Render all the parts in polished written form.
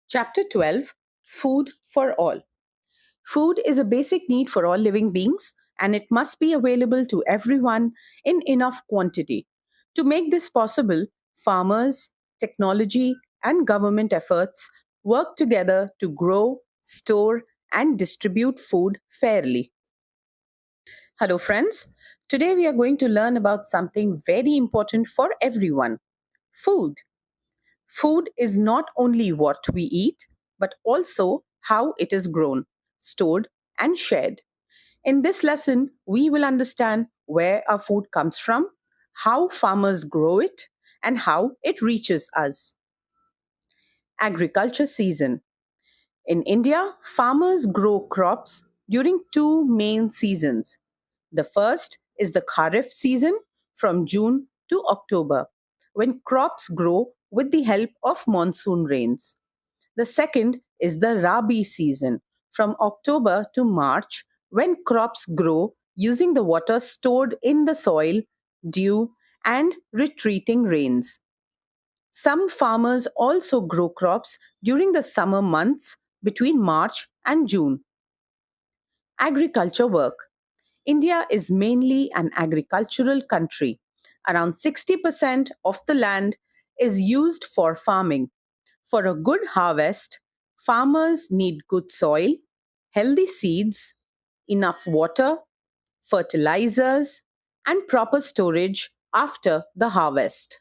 Chapter 12, Food for All. Food is a basic need for all living beings, and it must be available to everyone in enough quantity. To make this possible, farmers, technology, and government efforts work together to grow, store, and distribute food fairly. Hello, friends. Today we are going to learn about something very important for everyone: food. Food is not only what we eat, but also how it is grown, stored, and shared. In this lesson, we will understand where our food comes from, how farmers grow it, and how it reaches us. Agriculture season. In India, farmers grow crops during two main seasons. The first is the Kharif season from June to October, when crops grow with the help of monsoon rains. The second is the Rabi season from October to March, when crops grow using the water stored in the soil, dew, and retreating rains. Some farmers also grow crops during the summer months between March and June. Agriculture work. India is mainly an agricultural country. Around 60% of the land is used for farming. For a good harvest, farmers need good soil, healthy seeds, enough water, fertilizers, and proper storage after the harvest.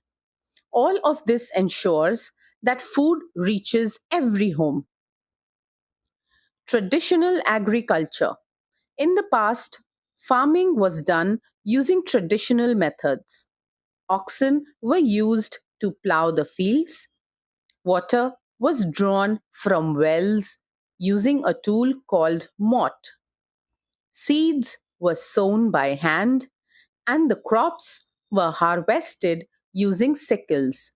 All of this ensures that food reaches every home. Traditional agriculture. In the past, farming was done using traditional methods. Oxen were used to plow the fields. Water was drawn from wells using a tool called mott. Seeds were sown by hand, and the crops were harvested using sickles.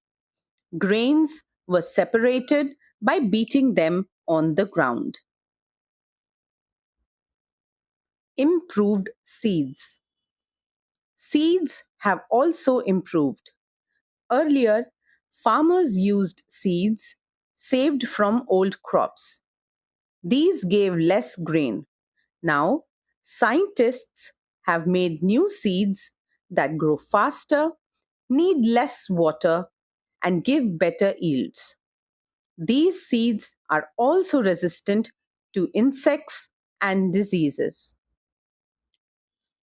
Grains were separated by beating them on the ground. Improved seeds. Seeds have also improved. Earlier, farmers used seeds saved from old crops. These gave less grain. Now, scientists have made new seeds that grow faster, need less water, and give better yields. These seeds are also resistant to insects and diseases.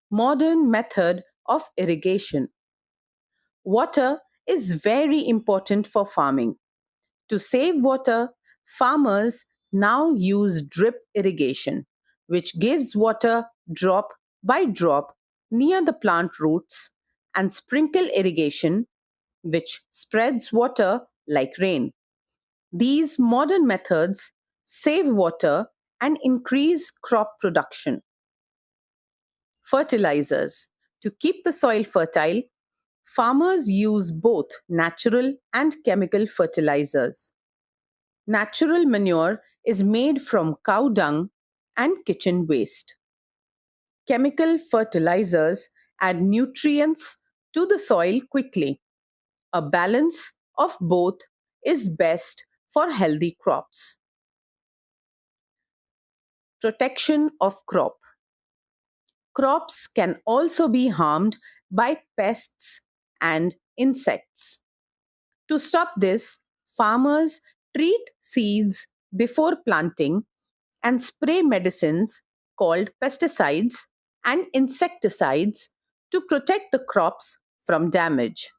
Modern method of irrigation. Water is very important for farming. To save water, farmers now use drip irrigation, which gives water drop by drop near the plant roots, and sprinkle irrigation, which spreads water like rain. These modern methods save water and increase crop production. Fertilizers. To keep the soil fertile, farmers use both natural and chemical fertilizers. Natural manure is made from cow dung and kitchen waste. Chemical fertilizers add nutrients to the soil quickly. A balance of both is best for healthy crops. Protection of crop. Crops can also be harmed by pests and insects. To stop this, farmers treat seeds before planting and spray medicines called pesticides and insecticides to protect the crops from damage.